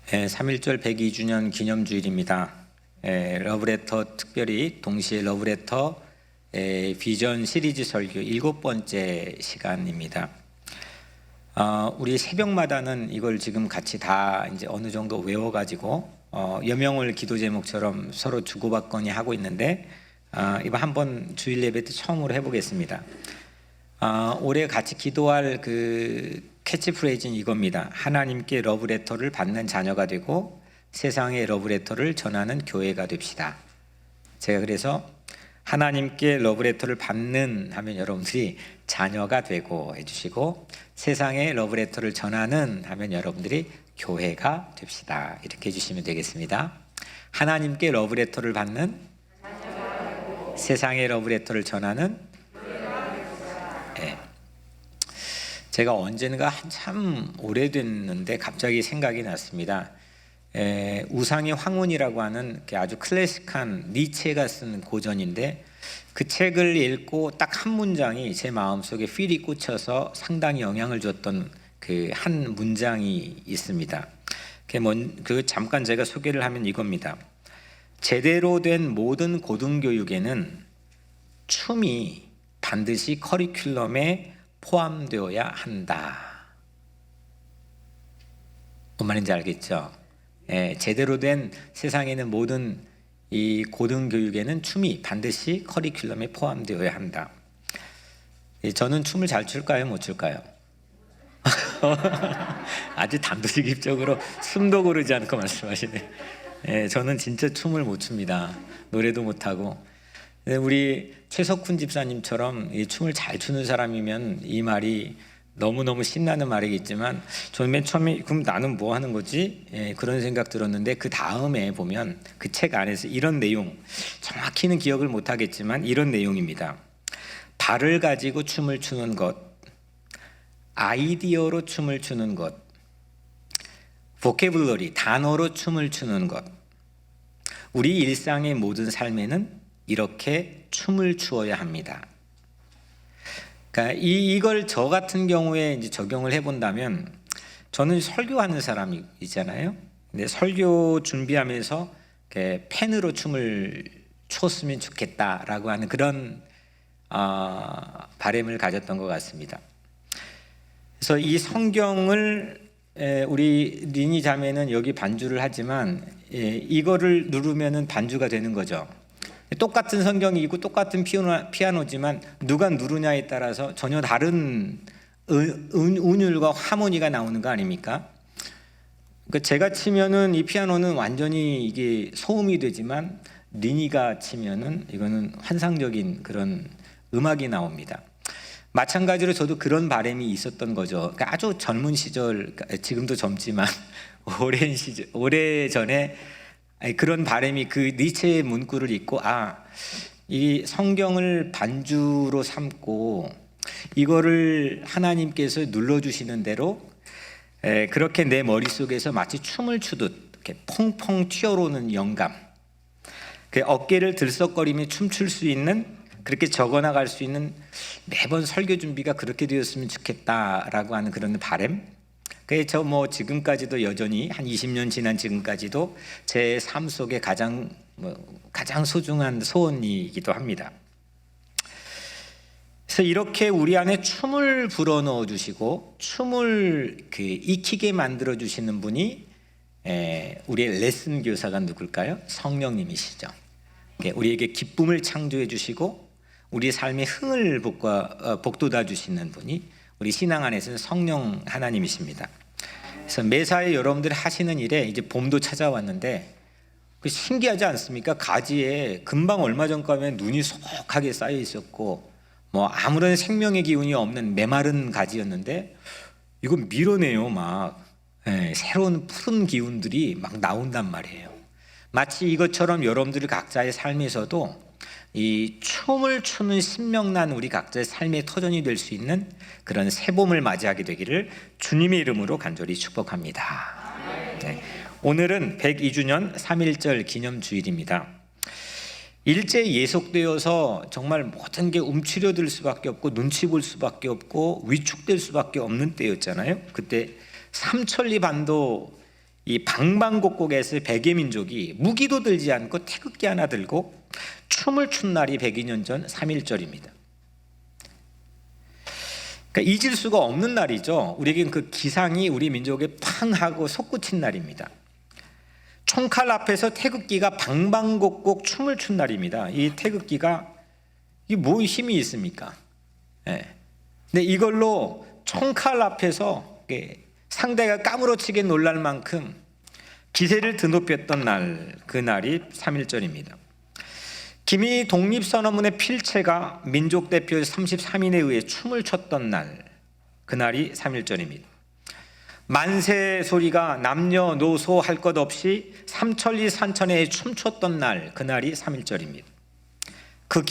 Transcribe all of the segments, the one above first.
3.1절 102주년 기념주일입니다. 러브레터 특별히 동시에 러브레터 비전 시리즈 설교 7번째 시간입니다. 우리 새벽마다는 이걸 지금 같이 다 이제 어느 정도 외워가지고 여명을 기도 제목처럼 서로 주고받거니 하고 있는데 이번 한번 주일 예배 때 처음으로 해보겠습니다. 올해 같이 기도할 그 캐치프레이즈는 이겁니다. 하나님께 러브레터를 받는 자녀가 되고 세상에 러브레터를 전하는 교회가 됩시다. 제가 그래서 하나님께 러브레터를 받는 하면 여러분들이 자녀가 되고 해주시고, 세상에 러브레터를 전하는 하면 여러분들이 교회가 됩시다. 이렇게 해주시면 되겠습니다. 하나님께 러브레터를 받는, 세상에 러브레터를 전하는. 제가 언젠가 한참 오래됐는데 갑자기 생각이 났습니다. 우상의 황혼이라고 하는 아주 클래식한 니체가 쓴 고전인데, 그 책을 읽고 딱 한 문장이 제 마음속에 필이 꽂혀서 상당히 영향을 줬던 그 한 문장이 있습니다. 그 잠깐 제가 소개를 하면 이겁니다. 제대로 된 모든 고등교육에는 춤이 반드시 커리큘럼에 포함되어야 한다. 뭔 말인지 알겠죠? 제대로 된 세상에는 모든 이 고등교육에는 춤이 반드시 커리큘럼에 포함되어야 한다. 저는 춤을 잘 출까요? 못 출까요? 아주 단도직입적으로 숨도 고르지 않고 말씀하시네. 저는 진짜 춤을 못 춥니다. 노래도 못하고. 우리 최석훈 집사님처럼 이 춤을 잘 추는 사람이면 이 말이 너무너무 신나는 말이겠지만, 저는 맨 처음에 그럼 나는 뭐 하는 거지? 그런 생각 들었는데, 그 다음에 보면 그 책 안에서 이런 내용, 정확히는 기억을 못하겠지만 이런 내용입니다. 발을 가지고 춤을 추는 것, 아이디어로 춤을 추는 것, 보케블러리, 단어로 춤을 추는 것, 우리 일상의 모든 삶에는 이렇게 춤을 추어야 합니다. 그러니까 이걸 저 같은 경우에 이제 적용을 해본다면, 저는 설교하는 사람이잖아요. 근데 설교 준비하면서 펜으로 춤을 췄으면 좋겠다라고 하는 그런 바람을 가졌던 것 같습니다. 그래서 이 성경을 우리 리니 자매는 여기 반주를 하지만 이거를 누르면은 반주가 되는 거죠. 똑같은 성경이고 똑같은 피아노지만 누가 누르냐에 따라서 전혀 다른 운율과 하모니가 나오는 거 아닙니까? 그러니까 제가 치면은 이 피아노는 완전히 이게 소음이 되지만, 리니가 치면은 이거는 환상적인 그런 음악이 나옵니다. 마찬가지로 저도 그런 바람이 있었던 거죠. 그러니까 아주 젊은 시절, 지금도 젊지만 오래전에 그런 바람이, 그 니체의 문구를 읽고 이 성경을 반주로 삼고 이거를 하나님께서 눌러주시는 대로 그렇게 내 머릿속에서 마치 춤을 추듯 이렇게 펑펑 튀어오르는 영감, 그 어깨를 들썩거리며 춤출 수 있는, 그렇게 적어나갈 수 있는 매번 설교 준비가 그렇게 되었으면 좋겠다라고 하는 그런 바람. 그래서 지금까지도 여전히 한 20년 지난 지금까지도 제 삶 속에 가장 소중한 소원이기도 합니다. 그래서 이렇게 우리 안에 춤을 불어넣어 주시고 춤을 익히게 만들어 주시는 분이 우리의 레슨 교사가 누굴까요? 성령님이시죠. 우리에게 기쁨을 창조해 주시고 우리 삶의 흥을 복돋아 주시는 분이 우리 신앙 안에서는 성령 하나님이십니다. 그래서 매사에 여러분들이 하시는 일에 이제 봄도 찾아왔는데, 신기하지 않습니까? 가지에 금방 얼마 전까지는 눈이 소복하게 쌓여 있었고 아무런 생명의 기운이 없는 메마른 가지였는데, 이거 밀어내요. 새로운 푸른 기운들이 막 나온단 말이에요. 마치 이것처럼 여러분들 각자의 삶에서도 이 춤을 추는 신명난 우리 각자의 삶의 터전이 될 수 있는 그런 새봄을 맞이하게 되기를 주님의 이름으로 간절히 축복합니다. 오늘은 102주년 3.1절 기념주일입니다. 일제에 예속되어서 정말 모든 게 움츠려들 수밖에 없고 눈치 볼 수밖에 없고 위축될 수밖에 없는 때였잖아요. 그때 삼천리 반도 이 방방곡곡에서 백의 민족이 무기도 들지 않고 태극기 하나 들고 춤을 춘 날이 102년 전 3.1절입니다. 그러니까 잊을 수가 없는 날이죠. 우리에겐 그 기상이 우리 민족에 팡 하고 솟구친 날입니다. 총칼 앞에서 태극기가 방방곡곡 춤을 춘 날입니다. 이 태극기가 이게 뭐 힘이 있습니까? 네. 근데 이걸로 총칼 앞에서 상대가 까무러치게 놀랄 만큼 기세를 드높였던 날, 그 날이 3.1절입니다. 김이 독립선언문의 필체가 민족 대표 33인에 의해 춤을 췄던 날, 그 날이 3.1절입니다. 만세 소리가 남녀노소 할 것 없이 삼천리 산천에 춤췄던 날, 그 날이 3.1절입니다. 그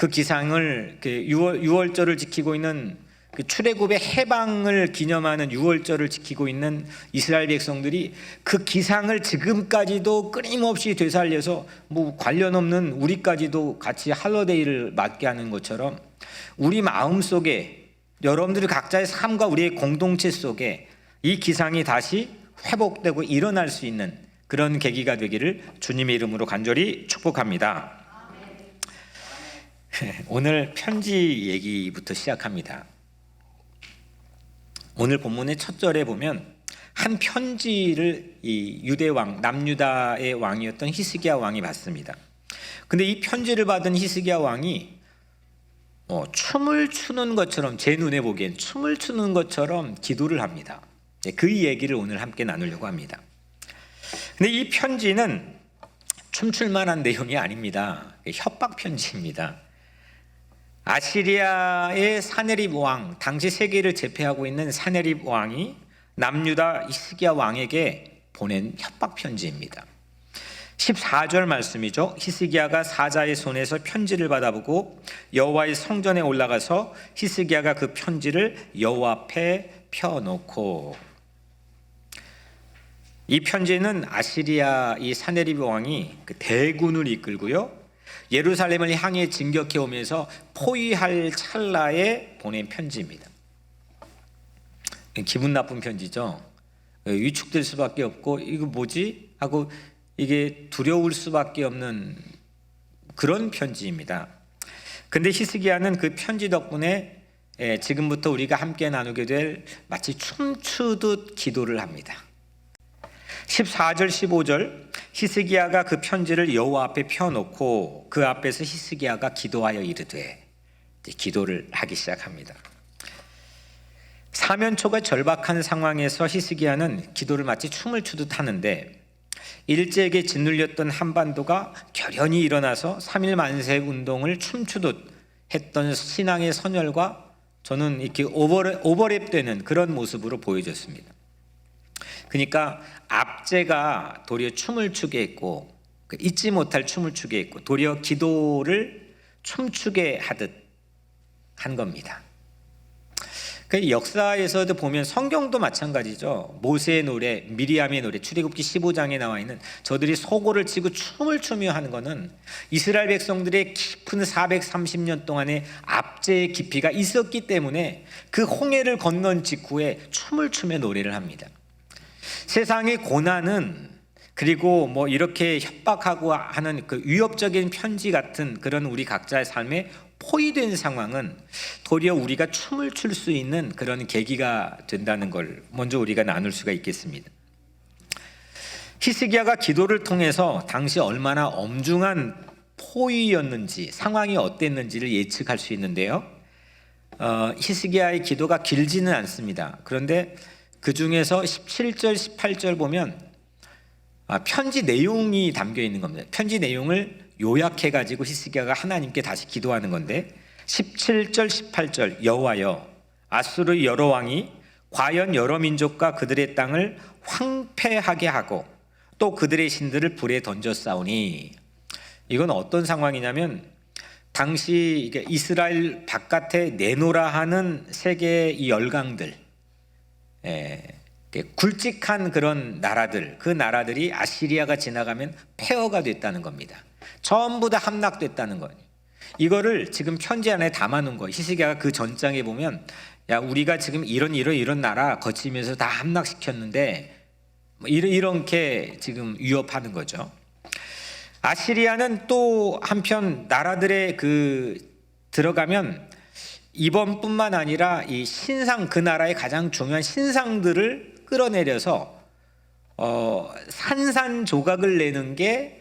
기상을 6월절을 지키고 있는 그 출애굽의 해방을 기념하는 6월절을 지키고 있는 이스라엘 백성들이 그 기상을 지금까지도 끊임없이 되살려서 뭐 관련 없는 우리까지도 같이 할러데이를 맞게 하는 것처럼 우리 마음속에 여러분들이 각자의 삶과 우리의 공동체 속에 이 기상이 다시 회복되고 일어날 수 있는 그런 계기가 되기를 주님의 이름으로 간절히 축복합니다. 오늘 편지 얘기부터 시작합니다. 오늘 본문의 첫 절에 보면 한 편지를 이 유대 왕, 남유다의 왕이었던 히스기야 왕이 받습니다. 근데 이 편지를 받은 히스기야 왕이 춤을 추는 것처럼, 제 눈에 보기엔 춤을 추는 것처럼 기도를 합니다. 그 얘기를 오늘 함께 나누려고 합니다. 근데 이 편지는 춤출 만한 내용이 아닙니다. 협박 편지입니다. 아시리아의 사네립 왕, 당시 세계를 제패하고 있는 사네립 왕이 남유다 히스기야 왕에게 보낸 협박 편지입니다. 14절 말씀이죠. 히스기야가 사자의 손에서 편지를 받아보고 여호와의 성전에 올라가서 히스기야가 그 편지를 여호와 앞에 펴놓고, 이 편지는 아시리아 이 사네립 왕이 그 대군을 이끌고요, 예루살렘을 향해 진격해 오면서 포위할 찰나에 보낸 편지입니다. 기분 나쁜 편지죠. 위축될 수밖에 없고 이거 뭐지? 하고 이게 두려울 수밖에 없는 그런 편지입니다. 근데 히스기야는 그 편지 덕분에 지금부터 우리가 함께 나누게 될 마치 춤추듯 기도를 합니다. 14절 15절 히스기야가 그 편지를 여호와 앞에 펴놓고 그 앞에서 히스기야가 기도하여 이르되, 기도를 하기 시작합니다. 사면초가 절박한 상황에서 히스기야는 기도를 마치 춤을 추듯 하는데, 일제에게 짓눌렸던 한반도가 결연히 일어나서 3.1 만세 운동을 춤추듯 했던 신앙의 선열과 저는 이렇게 오버랩되는 그런 모습으로 보여졌습니다. 그러니까 압제가 도리어 춤을 추게 했고, 잊지 못할 춤을 추게 했고, 도리어 기도를 춤추게 하듯 한 겁니다. 그 역사에서도 보면 성경도 마찬가지죠. 모세의 노래, 미리암의 노래, 출애굽기 15장에 나와 있는 저들이 소고를 치고 춤을 추며 하는 것은 이스라엘 백성들의 깊은 430년 동안의 압제의 깊이가 있었기 때문에 그 홍해를 건넌 직후에 춤을 추며 노래를 합니다. 세상의 고난은, 그리고 뭐 이렇게 협박하고 하는 그 위협적인 편지 같은 그런 우리 각자의 삶에 포위된 상황은 도리어 우리가 춤을 출 수 있는 그런 계기가 된다는 걸 먼저 우리가 나눌 수가 있겠습니다. 히스기야가 기도를 통해서 당시 얼마나 엄중한 포위였는지, 상황이 어땠는지를 예측할 수 있는데요. 히스기야의 기도가 길지는 않습니다. 그런데 그 중에서 17절, 18절 보면 편지 내용이 담겨 있는 겁니다. 편지 내용을 요약해가지고 히스기야가 하나님께 다시 기도하는 건데, 17절, 18절 여호와여, 아수르 여러 왕이 과연 여러 민족과 그들의 땅을 황폐하게 하고 또 그들의 신들을 불에 던졌사오니, 이건 어떤 상황이냐면 당시 이스라엘 바깥에 내놓으라 하는 세계의 이 열강들, 굵직한 그런 나라들, 그 나라들이 아시리아가 지나가면 폐허가 됐다는 겁니다. 전부 다 함락됐다는 거예요. 이거를 지금 편지 안에 담아놓은 거예요. 히스기야가 그 전장에 보면, 야, 우리가 지금 이런 나라 거치면서 다 함락시켰는데 뭐 이렇게 지금 위협하는 거죠. 아시리아는 또 한편 나라들의 들어가면 이번뿐만 아니라 이 신상, 그 나라의 가장 중요한 신상들을 끌어내려서 산산조각을 내는 게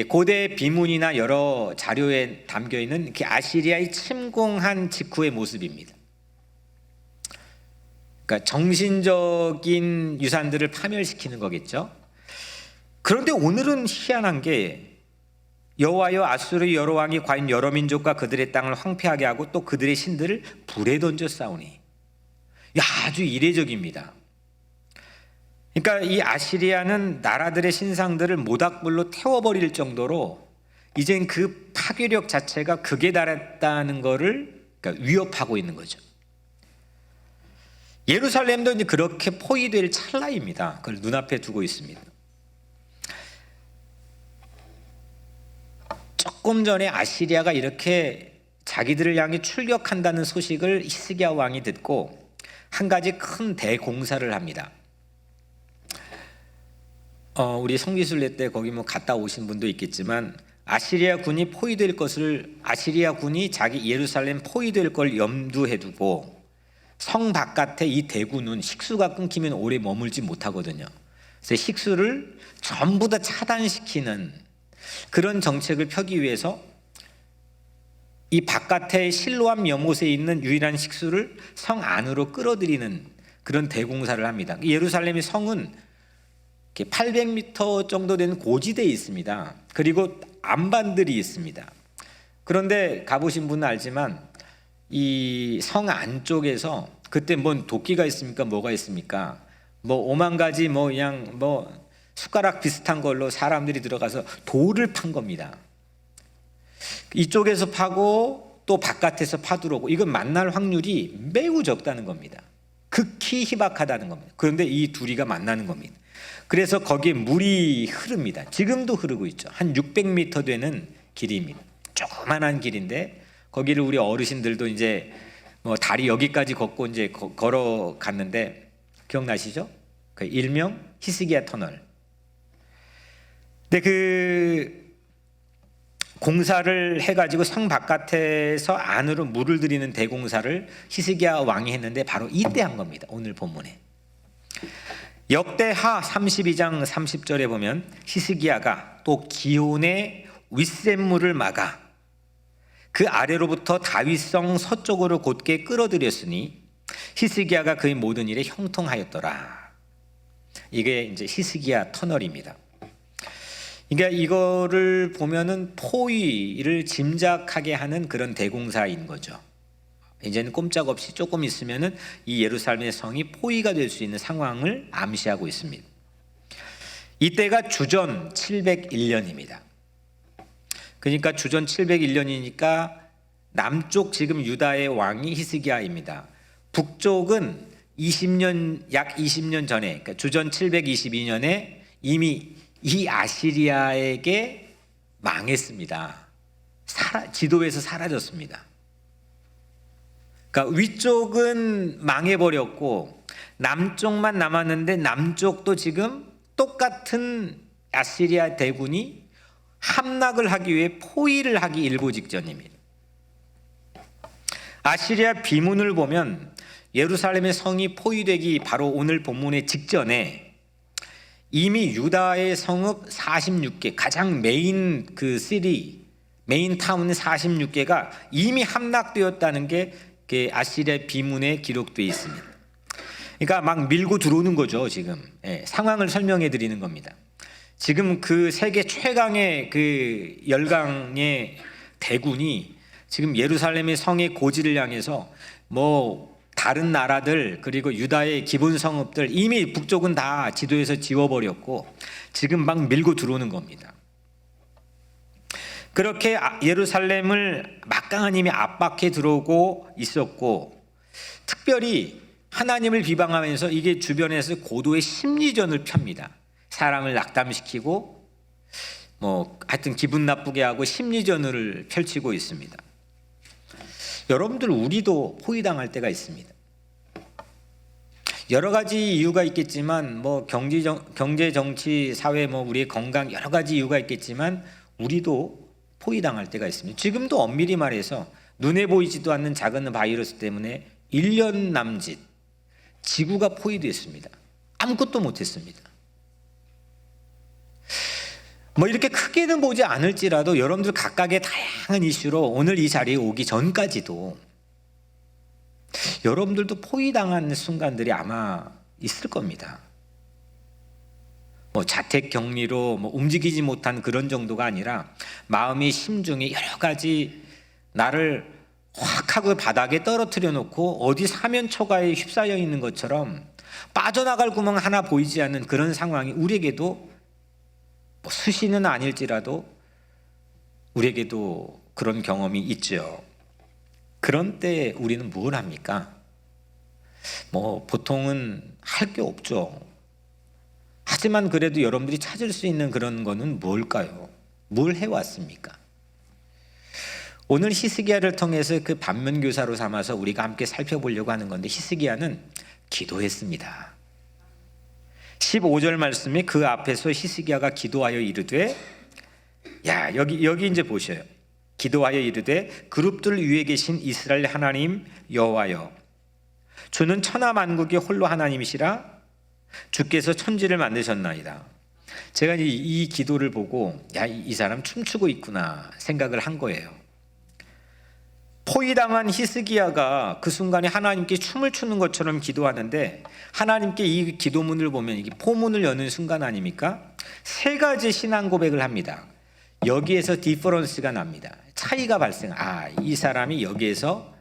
고대 비문이나 여러 자료에 담겨 있는 아시리아의 침공한 직후의 모습입니다. 그러니까 정신적인 유산들을 파멸시키는 거겠죠. 그런데 오늘은 희한한 게 여호와여 아수르 여러 왕이 과연 여러 민족과 그들의 땅을 황폐하게 하고 또 그들의 신들을 불에 던져 싸우니. 아주 이례적입니다. 그러니까 이 아시리아는 나라들의 신상들을 모닥불로 태워버릴 정도로 이젠 그 파괴력 자체가 극에 달했다는 것을 그러니까 위협하고 있는 거죠. 예루살렘도 이제 그렇게 포위될 찰나입니다. 그걸 눈앞에 두고 있습니다. 조금 전에 아시리아가 이렇게 자기들을 향해 출격한다는 소식을 히스기야 왕이 듣고 한 가지 큰 대공사를 합니다. 우리 성기순례 때 거기 뭐 갔다 오신 분도 있겠지만 아시리아 군이 포위될 것을 아시리아 군이 자기 예루살렘 포위될 걸 염두에 두고 성 바깥에 이 대군은 식수가 끊기면 오래 머물지 못하거든요. 그래서 식수를 전부 다 차단시키는 그런 정책을 펴기 위해서 이 바깥에 실로암 연못에 있는 유일한 식수를 성 안으로 끌어들이는 그런 대공사를 합니다. 예루살렘의 성은 800m 정도 되는 고지대에 있습니다. 그리고 안반들이 있습니다. 그런데 가보신 분은 알지만 이 성 안쪽에서 그때 뭔 도끼가 있습니까? 뭐가 있습니까? 뭐 5만 가지 뭐 그냥 뭐 숟가락 비슷한 걸로 사람들이 들어가서 돌을 판 겁니다. 이쪽에서 파고 또 바깥에서 파두르고 이건 만날 확률이 매우 적다는 겁니다. 극히 희박하다는 겁니다. 그런데 이 둘이가 만나는 겁니다. 그래서 거기에 물이 흐릅니다. 지금도 흐르고 있죠. 한 600m 되는 길입니다. 조그만한 길인데 거기를 우리 어르신들도 이제 뭐 다리 여기까지 걷고 이제 걸어갔는데 기억나시죠? 그 일명 히스기야 터널. 근데 그 공사를 해가지고 성 바깥에서 안으로 물을 들이는 대공사를 히스기야 왕이 했는데 바로 이때 한 겁니다. 오늘 본문에. 역대하 32장 30절에 보면 히스기야가 또 기온의 윗샘물을 막아 그 아래로부터 다윗성 서쪽으로 곧게 끌어들였으니 히스기야가 그의 모든 일에 형통하였더라. 이게 이제 히스기야 터널입니다. 그러니까 이거를 보면은 포위를 짐작하게 하는 그런 대공사인 거죠. 이제는 꼼짝없이 조금 있으면은 이 예루살렘의 성이 포위가 될 수 있는 상황을 암시하고 있습니다. 이때가 주전 701년입니다. 그러니까 주전 701년이니까 남쪽 지금 유다의 왕이 히스기야입니다. 북쪽은 약 20년 전에, 그러니까 주전 722년에 이미 이 아시리아에게 망했습니다. 지도에서 사라졌습니다. 그러니까 위쪽은 망해버렸고 남쪽만 남았는데 남쪽도 지금 똑같은 아시리아 대군이 함락을 하기 위해 포위를 하기 일보 직전입니다. 아시리아 비문을 보면 예루살렘의 성이 포위되기 바로 오늘 본문의 직전에 이미 유다의 성읍 46개, 가장 메인 메인 타운 46개가 이미 함락되었다는 게 아시리아 비문에 기록되어 있습니다. 그러니까 막 밀고 들어오는 거죠, 지금. 상황을 설명해 드리는 겁니다. 지금 그 세계 최강의 그 열강의 대군이 지금 예루살렘의 성의 고지를 향해서 뭐 다른 나라들 그리고 유다의 기본 성읍들 이미 북쪽은 다 지도에서 지워버렸고 지금 막 밀고 들어오는 겁니다. 그렇게 예루살렘을 막강한 힘이 압박해 들어오고 있었고 특별히 하나님을 비방하면서 이게 주변에서 고도의 심리전을 펴니다. 사람을 낙담시키고 뭐 하여튼 기분 나쁘게 하고 심리전을 펼치고 있습니다. 여러분들 우리도 포위당할 때가 있습니다. 여러 가지 이유가 있겠지만 뭐 경제, 정치, 사회, 뭐 우리의 건강 여러 가지 이유가 있겠지만 우리도 포위당할 때가 있습니다. 지금도 엄밀히 말해서 눈에 보이지도 않는 작은 바이러스 때문에 1년 남짓 지구가 포위됐습니다. 아무것도 못했습니다. 뭐 이렇게 크게는 보지 않을지라도 여러분들 각각의 다양한 이슈로 오늘 이 자리에 오기 전까지도 여러분들도 포위당한 순간들이 아마 있을 겁니다. 뭐 자택 격리로 뭐 움직이지 못한 그런 정도가 아니라 마음이 심중에 여러 가지 나를 확 하고 바닥에 떨어뜨려 놓고 어디 사면초가에 휩싸여 있는 것처럼 빠져나갈 구멍 하나 보이지 않는 그런 상황이 우리에게도 뭐 수시는 아닐지라도 우리에게도 그런 경험이 있죠. 그런 때 우리는 뭘 합니까? 뭐 보통은 할 게 없죠. 하지만 그래도 여러분들이 찾을 수 있는 그런 거는 뭘까요? 뭘 해왔습니까? 오늘 히스기야를 통해서 그 반면교사로 삼아서 우리가 함께 살펴보려고 하는 건데, 히스기야는 기도했습니다. 15절 말씀에 그 앞에서 히스기야가 기도하여 이르되, 야 여기 이제 보셔요. 기도하여 이르되 그룹들 위에 계신 이스라엘 하나님 여호와여, 주는 천하 만국의 홀로 하나님이시라. 주께서 천지를 만드셨나이다. 제가 이 기도를 보고 이 사람 춤추고 있구나 생각을 한 거예요. 포위당한 히스기야가 그 순간에 하나님께 춤을 추는 것처럼 기도하는데, 하나님께 이 기도문을 보면 이게 포문을 여는 순간 아닙니까? 세 가지 신앙 고백을 합니다. 여기에서 디퍼런스가 납니다. 차이가 발생. 이 사람이 여기에서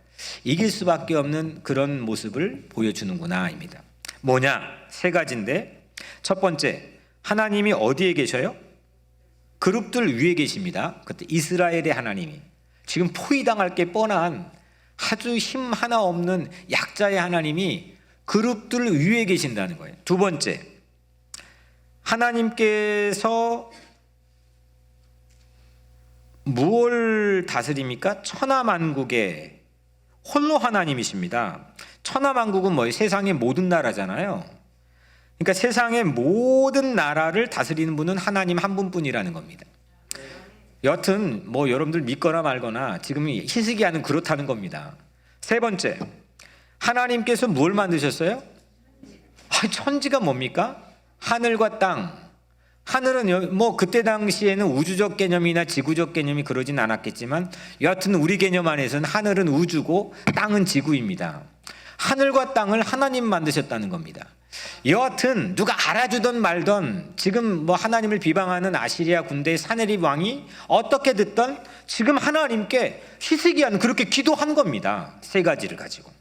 이길 수밖에 없는 그런 모습을 보여주는구나입니다. 뭐냐? 세 가지인데, 첫 번째, 하나님이 어디에 계셔요? 그룹들 위에 계십니다. 그때 이스라엘의 하나님이 지금 포위당할 게 뻔한 아주 힘 하나 없는 약자의 하나님이 그룹들 위에 계신다는 거예요. 두 번째, 하나님께서 무엇을 다스립니까? 천하만국의 홀로 하나님이십니다. 천하만국은 뭐예요? 세상의 모든 나라잖아요. 그러니까 세상의 모든 나라를 다스리는 분은 하나님 한 분뿐이라는 겁니다. 여튼 뭐 여러분들 믿거나 말거나 지금 히스기야는 그렇다는 겁니다. 세 번째, 하나님께서 뭘 만드셨어요? 천지가 뭡니까? 하늘과 땅. 하늘은 뭐 그때 당시에는 우주적 개념이나 지구적 개념이 그러진 않았겠지만 여하튼 우리 개념 안에서는 하늘은 우주고 땅은 지구입니다. 하늘과 땅을 하나님 만드셨다는 겁니다. 여하튼 누가 알아주던 말던 지금 뭐 하나님을 비방하는 아시리아 군대의 사네립 왕이 어떻게 듣던 지금 하나님께 히스기야는 그렇게 기도한 겁니다. 세 가지를 가지고.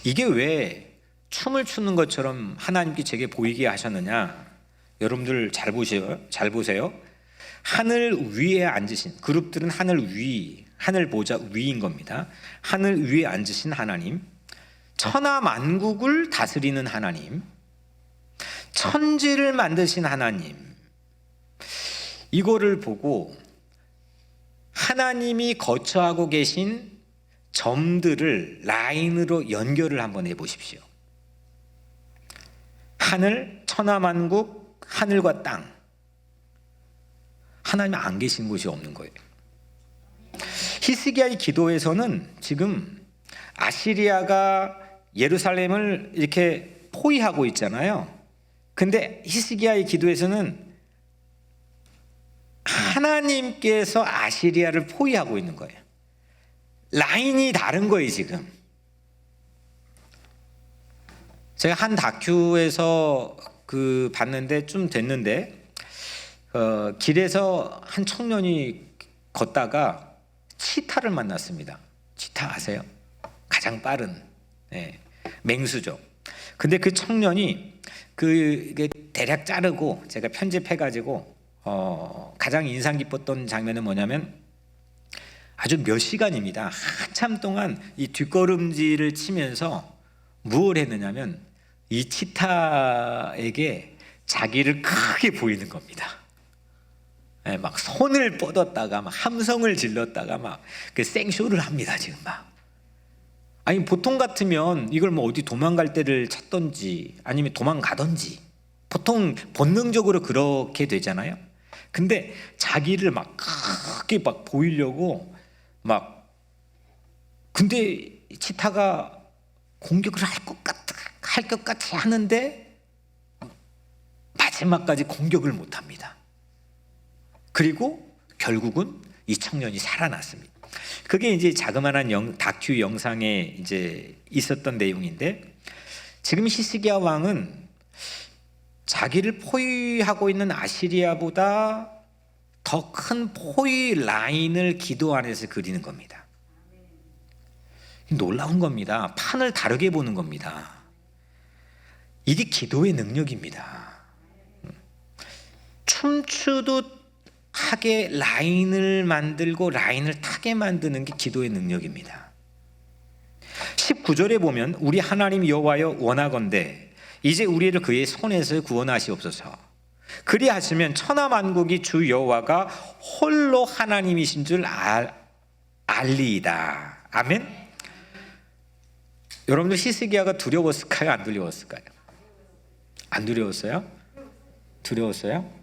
이게 왜 춤을 추는 것처럼 하나님께 제게 보이게 하셨느냐? 여러분들 잘 보세요. 하늘 위에 앉으신, 그룹들은 하늘 위, 하늘 보좌 위인 겁니다. 하늘 위에 앉으신 하나님, 천하 만국을 다스리는 하나님, 천지를 만드신 하나님, 이거를 보고 하나님이 거처하고 계신 점들을 라인으로 연결을 한번 해보십시오. 하늘, 천하만국, 하늘과 땅. 하나님 안 계신 곳이 없는 거예요. 히스기야의 기도에서는 지금 아시리아가 예루살렘을 이렇게 포위하고 있잖아요. 근데 히스기야의 기도에서는 하나님께서 아시리아를 포위하고 있는 거예요. 라인이 다른 거예요, 지금. 제가 한 다큐에서 봤는데 좀 됐는데, 길에서 한 청년이 걷다가 치타를 만났습니다. 치타 아세요? 가장 빠른 맹수죠. 근데 그 청년이 이게 대략 자르고 제가 편집해가지고 가장 인상 깊었던 장면은 뭐냐면, 아주 몇 시간입니다. 한참 동안 이 뒷걸음질을 치면서 무엇을 했느냐면 이 치타에게 자기를 크게 보이는 겁니다. 막 손을 뻗었다가 막 함성을 질렀다가 막 그 생쇼를 합니다. 지금 막 아니 보통 같으면 이걸 뭐 어디 도망갈 데를 찾던지 아니면 도망가던지 보통 본능적으로 그렇게 되잖아요. 근데 자기를 막 크게 막 보이려고 막 근데 치타가 공격을 할 것 같이 하는데 마지막까지 공격을 못 합니다. 그리고 결국은 이 청년이 살아났습니다. 그게 이제 자그마한 다큐 영상에 이제 있었던 내용인데, 지금 히스기야 왕은 자기를 포위하고 있는 아시리아보다 더 큰 포위 라인을 기도 안에서 그리는 겁니다. 놀라운 겁니다. 판을 다르게 보는 겁니다. 이게 기도의 능력입니다. 춤추듯 하게 라인을 만들고 라인을 타게 만드는 게 기도의 능력입니다. 19절에 보면 우리 하나님 여호와여 원하건대 이제 우리를 그의 손에서 구원하시옵소서. 그리하시면 천하만국이 주 여호와가 홀로 하나님이신 줄 알리이다. 아멘. 여러분들 히스기야가 두려웠을까요? 안 두려웠을까요? 안 두려웠어요? 두려웠어요?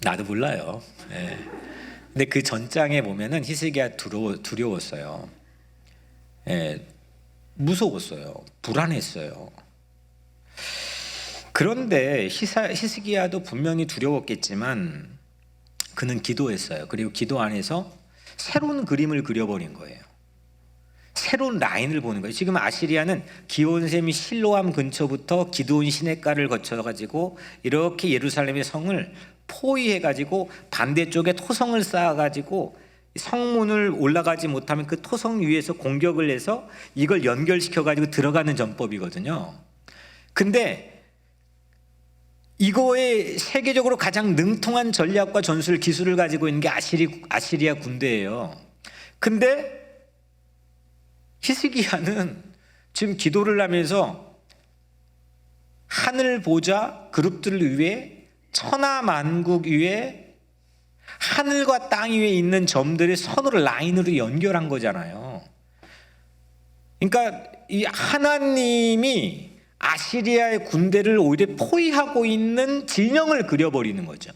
나도 몰라요. 네. 근데 그 전장에 보면은 히스기야 두려웠어요. 네. 무서웠어요. 불안했어요. 그런데 히스기야도 분명히 두려웠겠지만 그는 기도했어요. 그리고 기도 안에서 새로운 그림을 그려버린 거예요. 새로운 라인을 보는 거예요. 지금 아시리아는 기온셈이 실로암 근처부터 기드온 시냇가를 거쳐가지고 이렇게 예루살렘의 성을 포위해가지고 반대쪽에 토성을 쌓아가지고 성문을 올라가지 못하면 그 토성 위에서 공격을 해서 이걸 연결시켜가지고 들어가는 전법이거든요. 근데 이거에 세계적으로 가장 능통한 전략과 전술 기술을 가지고 있는 게 아시리아 군대예요. 근데 히스기야는 지금 기도를 하면서 하늘 보좌 그룹들을 위해 천하만국 위에 하늘과 땅 위에 있는 점들이 선으로 라인으로 연결한 거잖아요. 그러니까 이 하나님이 아시리아의 군대를 오히려 포위하고 있는 진영을 그려버리는 거죠.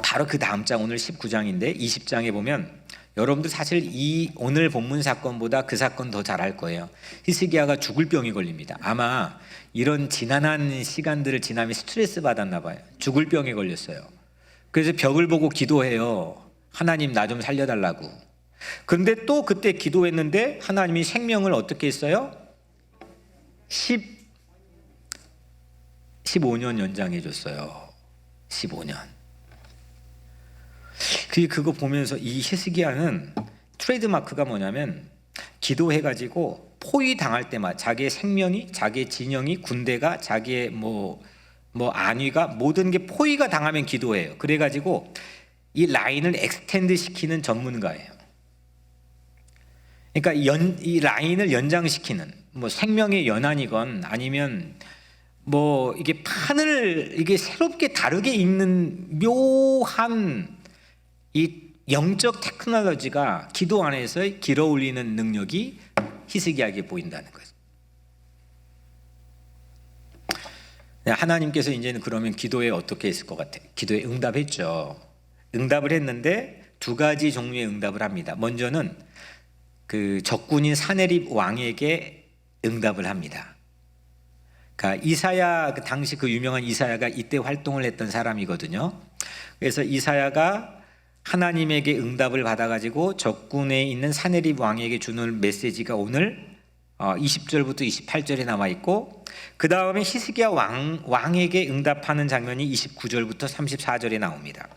바로 그 다음 장 오늘 19장인데 20장에 보면 여러분들 사실 이 오늘 본문 사건보다 그 사건 더 잘 알 거예요. 히스기야가 죽을 병이 걸립니다. 아마 이런 지난한 시간들을 지나면 스트레스 받았나 봐요. 죽을 병에 걸렸어요. 그래서 벽을 보고 기도해요. 하나님 나 좀 살려달라고. 그런데 또 그때 기도했는데 하나님이 생명을 어떻게 했어요? 15년 연장해 줬어요. 15년. 그거 보면서 이 히스기야는 트레이드마크가 뭐냐면 기도해가지고 포위 당할 때마다 자기의 생명이, 자기의 진영이, 군대가, 자기의 뭐 안위가 모든 게 포위가 당하면 기도해요. 그래가지고 이 라인을 엑스텐드 시키는 전문가예요. 그러니까 이 라인을 연장시키는 뭐 생명의 연한이건 아니면 뭐 이게 판을 이게 새롭게 다르게 읽는 묘한 이 영적 테크놀로지가 기도 안에서 길어 올리는 능력이 히스기야에게 보인다는 거예요. 하나님께서 이제는 그러면 기도에 어떻게 했을 것 같아요? 기도에 응답했죠. 응답을 했는데 두 가지 종류의 응답을 합니다. 먼저는 그 적군인 사네립 왕에게 응답을 합니다. 그러니까 이사야, 그 당시 그 유명한 이사야가 이때 활동을 했던 사람이거든요. 그래서 이사야가 하나님에게 응답을 받아가지고 적군에 있는 사네립 왕에게 주는 메시지가 오늘 20절부터 28절에 나와 있고, 그 다음에 히스기야 왕에게 응답하는 장면이 29절부터 34절에 나옵니다.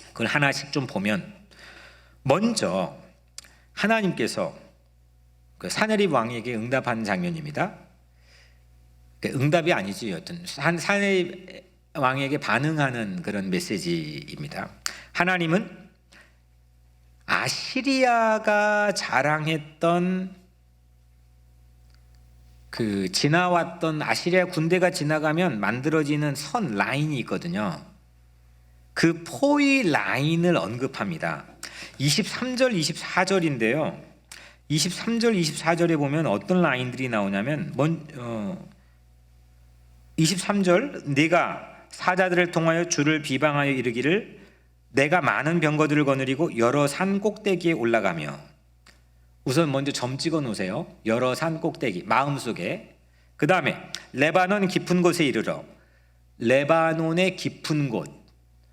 그걸 하나씩 좀 보면, 먼저 하나님께서 그 사네립 왕에게 응답하는 장면입니다. 응답이 아니지, 여튼 사네립 왕에게 반응하는 그런 메시지입니다. 하나님은 아시리아가 자랑했던 그 지나왔던 아시리아 군대가 지나가면 만들어지는 선 라인이 있거든요. 그 포위 라인을 언급합니다. 23절, 24절인데요. 23절, 24절에 보면 어떤 라인들이 나오냐면 23절 네가 사자들을 통하여 주를 비방하여 이르기를 내가 많은 병거들을 거느리고 여러 산 꼭대기에 올라가며, 우선 먼저 점 찍어 놓으세요. 여러 산 꼭대기 마음속에. 그 다음에 레바논 깊은 곳에 이르러. 레바논의 깊은 곳,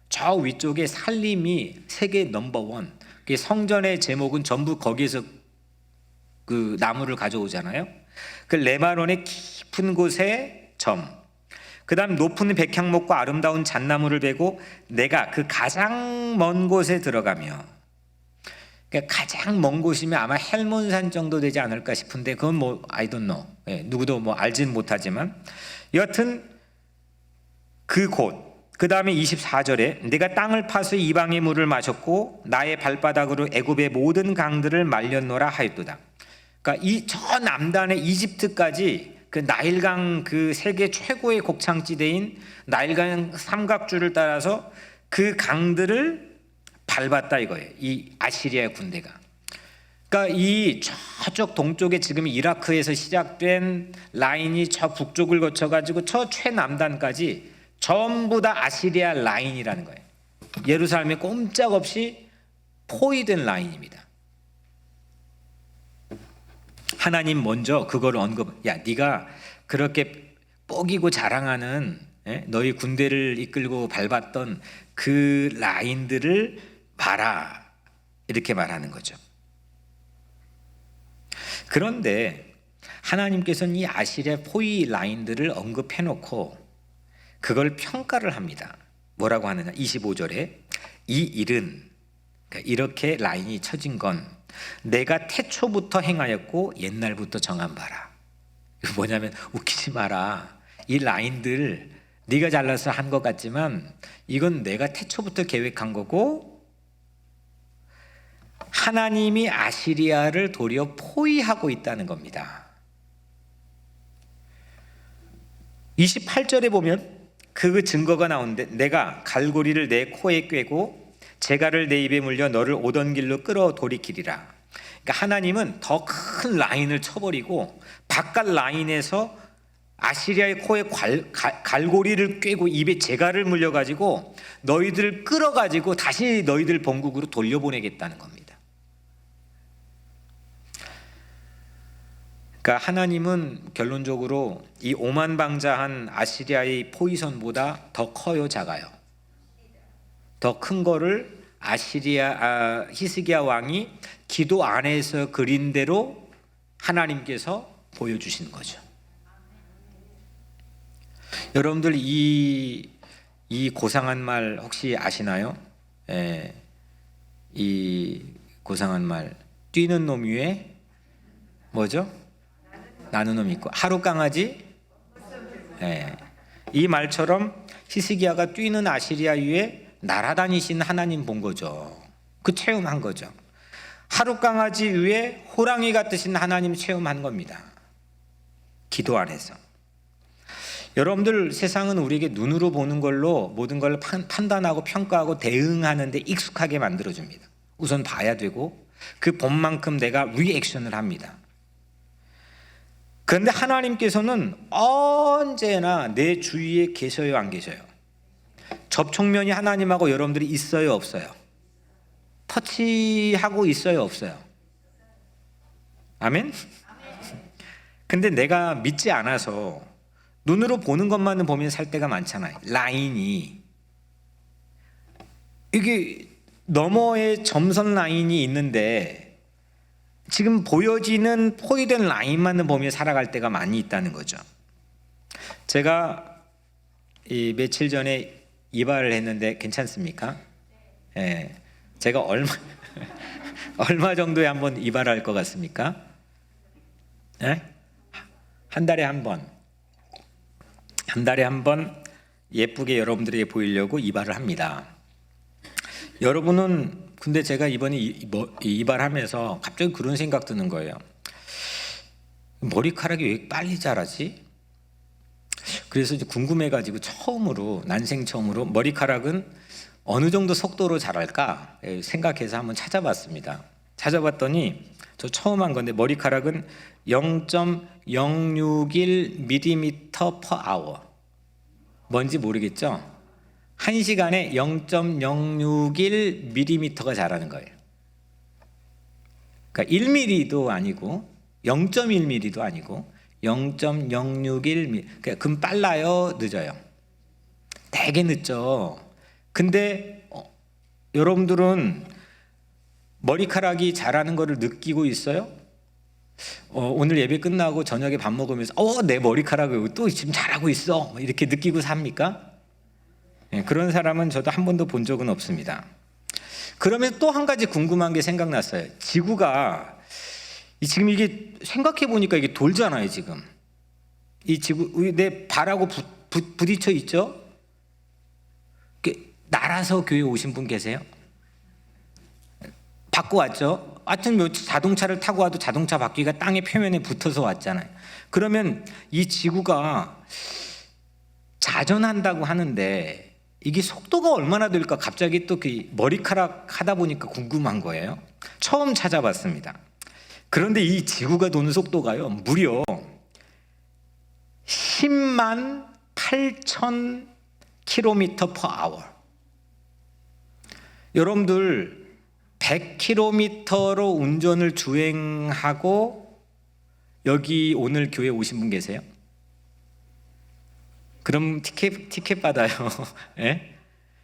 저 위쪽에 살림이 세계 넘버원. 성전의 제목은 전부 거기에서 그 나무를 가져오잖아요. 그 레바논의 깊은 곳에 점. 그 다음 높은 백향목과 아름다운 잣나무를 베고 내가 그 가장 먼 곳에 들어가며. 그러니까 가장 먼 곳이면 아마 헬몬산 정도 되지 않을까 싶은데 그건 뭐 I don't know. 누구도 뭐 알지는 못하지만 여하튼 그 곳. 그 다음에 24절에 내가 땅을 파서 이방의 물을 마셨고 나의 발바닥으로 애굽의 모든 강들을 말렸노라 하였도다. 그러니까 이 저 남단의 이집트까지 그 나일강, 그 세계 최고의 곡창지대인 나일강 삼각주를 따라서 그 강들을 밟았다 이거예요. 이 아시리아의 군대가. 그러니까 이 저쪽 동쪽에 지금 이라크에서 시작된 라인이 저 북쪽을 거쳐가지고 저 최남단까지 전부 다 아시리아 라인이라는 거예요. 예루살렘이 꼼짝없이 포위된 라인입니다. 하나님 먼저 그걸 언급. 야, 네가 그렇게 뻐기고 자랑하는 너희 군대를 이끌고 밟았던 그 라인들을 봐라, 이렇게 말하는 거죠. 그런데 하나님께서는 이 아시리아 포위 라인들을 언급해놓고 그걸 평가를 합니다. 뭐라고 하느냐? 25절에 이 일은, 그러니까 이렇게 라인이 쳐진 건 내가 태초부터 행하였고 옛날부터 정한 바라. 이거 뭐냐면 웃기지 마라. 이 라인들 네가 잘라서 한 것 같지만 이건 내가 태초부터 계획한 거고 하나님이 아시리아를 도리어 포위하고 있다는 겁니다. 28절에 보면 그 증거가 나오는데 내가 갈고리를 내 코에 꿰고 재갈을 내 입에 물려 너를 오던 길로 끌어 돌이키리라. 그러니까 하나님은 더 큰 라인을 쳐버리고 바깥 라인에서 아시리아의 코에 갈고리를 꿰고 입에 재갈을 물려가지고 너희들을 끌어가지고 다시 너희들 본국으로 돌려보내겠다는 겁니다. 그러니까 하나님은 결론적으로 이 오만방자한 아시리아의 포위선보다 더 커요, 작아요? 더 큰 거를 히스기야 왕이 기도 안에서 그린 대로 하나님께서 보여주신 거죠. 여러분들 이 고상한 말 혹시 아시나요? 이 고상한 말, 뛰는 놈 위에 뭐죠? 나는 놈 있고 하루 강아지. 이 말처럼 히스기야가 뛰는 아시리아 위에 날아다니신 하나님 본 거죠. 그 체험한 거죠. 하루 강아지 위에 호랑이 같으신 하나님 체험한 겁니다. 기도 안에서. 여러분들 세상은 우리에게 눈으로 보는 걸로 모든 걸 판단하고 평가하고 대응하는데 익숙하게 만들어줍니다. 우선 봐야 되고 그 본만큼 내가 리액션을 합니다. 그런데 하나님께서는 언제나 내 주위에 계셔요, 안 계셔요? 접촉면이 하나님하고 여러분들이 있어요, 없어요? 터치하고 있어요, 없어요? 아멘? 근데 내가 믿지 않아서 눈으로 보는 것만은 보면 살 때가 많잖아요. 라인이 이게 너머에 점선 라인이 있는데 지금 보여지는 포위된 라인만은 보며 살아갈 때가 많이 있다는 거죠. 제가 이 며칠 전에 이발을 했는데 괜찮습니까? 제가 얼마 정도에 한번 이발할 것 같습니까? 한 달에 한 번. 한 달에 한 번 예쁘게 여러분들에게 보이려고 이발을 합니다. 여러분은 근데 제가 이번에 이발하면서 갑자기 그런 생각 드는 거예요. 머리카락이 왜 빨리 자라지? 그래서 이제 궁금해가지고 난생 처음으로 머리카락은 어느 정도 속도로 자랄까 생각해서 한번 찾아봤습니다. 찾아봤더니 저 처음 한 건데 머리카락은 0.061mm per hour. 뭔지 모르겠죠? 1시간에 0.061mm가 자라는 거예요. 그러니까 1mm도 아니고 0.1mm도 아니고 0.061mm. 그러니까 그럼 빨라요, 늦어요? 되게 늦죠. 근데 여러분들은 머리카락이 자라는 거를 느끼고 있어요? 오늘 예배 끝나고 저녁에 밥 먹으면서 내 머리카락이 또 지금 자라고 있어 이렇게 느끼고 삽니까? 그런 사람은 저도 한 번도 본 적은 없습니다. 그러면 또 한 가지 궁금한 게 생각났어요. 지구가 지금 이게 생각해 보니까 이게 돌잖아요. 지금 이 지구 내 발하고 부딪혀 있죠. 날아서 교회 오신 분 계세요? 받고 왔죠. 하여튼 자동차를 타고 와도 자동차 바퀴가 땅의 표면에 붙어서 왔잖아요. 그러면 이 지구가 자전한다고 하는데 이게 속도가 얼마나 될까 갑자기 또 그 머리카락 하다 보니까 궁금한 거예요. 처음 찾아봤습니다. 그런데 이 지구가 도는 속도가요 무려 10만 8천 km per hour. 여러분들 100km로 운전을 주행하고 여기 오늘 교회 오신 분 계세요? 그럼 티켓 받아요. 예?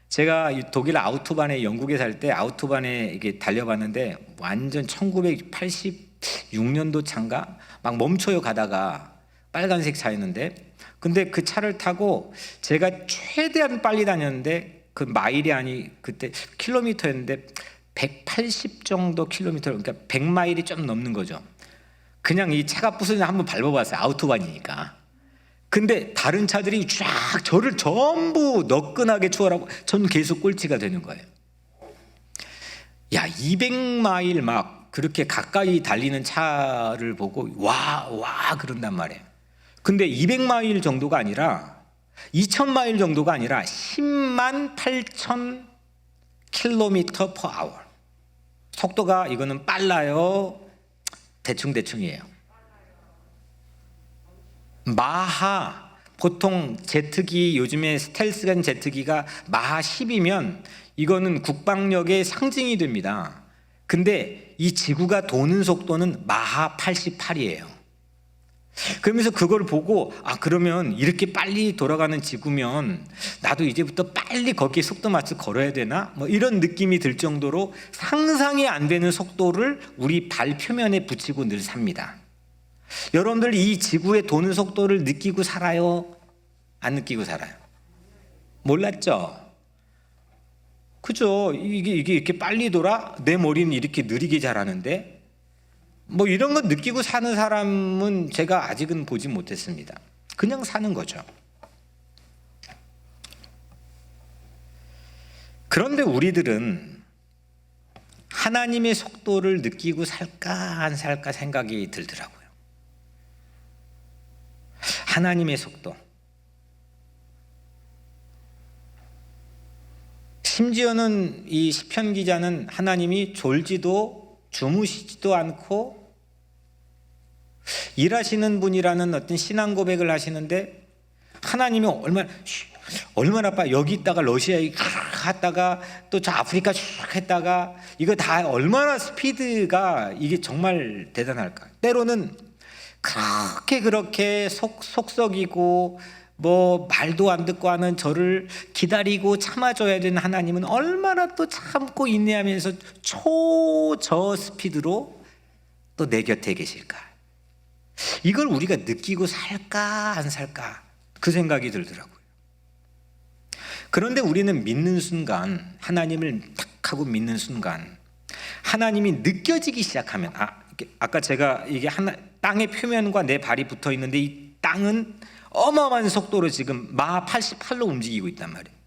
제가 독일 아우토반에 영국에 살 때 아우토반에 이게 달려봤는데 완전 1986년도 차인가 막 멈춰요 가다가 빨간색 차였는데 근데 그 차를 타고 제가 최대한 빨리 다녔는데 그 마일이 아니 그때 킬로미터였는데 180 정도 킬로미터 그러니까 100마일이 좀 넘는 거죠. 그냥 이 차가 부서져 한번 밟아봤어요. 아우토반이니까. 근데 다른 차들이 쫙 저를 전부 너끈하게 추월하고 전 계속 꼴찌가 되는 거예요. 야 200마일 막 그렇게 가까이 달리는 차를 보고 와 그런단 말이에요. 근데 200마일 정도가 아니라 2000마일 정도가 아니라 10만 8천 킬로미터 per hour. 속도가 이거는 빨라요? 대충이에요. 마하 보통 제트기 요즘에 스텔스간 제트기가 마하 10이면 이거는 국방력의 상징이 됩니다. 근데 이 지구가 도는 속도는 마하 88이에요. 그러면서 그걸 보고 그러면 이렇게 빨리 돌아가는 지구면 나도 이제부터 빨리 거기에 속도 맞춰 걸어야 되나? 뭐 이런 느낌이 들 정도로 상상이 안 되는 속도를 우리 발 표면에 붙이고 늘 삽니다. 여러분들 이 지구의 도는 속도를 느끼고 살아요? 안 느끼고 살아요? 몰랐죠? 그죠? 이게 이렇게 빨리 돌아? 내 머리는 이렇게 느리게 자라는데 뭐 이런 거 느끼고 사는 사람은 제가 아직은 보지 못했습니다. 그냥 사는 거죠. 그런데 우리들은 하나님의 속도를 느끼고 살까 안 살까 생각이 들더라고요. 하나님의 속도. 심지어는 이 시편 기자는 하나님이 졸지도 주무시지도 않고 일하시는 분이라는 어떤 신앙 고백을 하시는데 하나님이 얼마나 빨리 여기 있다가 러시아에 갔다가 또 저 아프리카 쭉 했다가 이거 다 얼마나 스피드가 이게 정말 대단할까. 때로는 그렇게 속썩이고 뭐 말도 안 듣고 하는 저를 기다리고 참아줘야 되는 하나님은 얼마나 또 참고 인내하면서 초저 스피드로 또 내 곁에 계실까. 이걸 우리가 느끼고 살까 안 살까 그 생각이 들더라고요. 그런데 우리는 믿는 순간 하나님을 딱 하고 믿는 순간 하나님이 느껴지기 시작하면 아까 제가 이게 땅의 표면과 내 발이 붙어 있는데 이 땅은 어마어마한 속도로 지금 마하 88로 움직이고 있단 말이에요.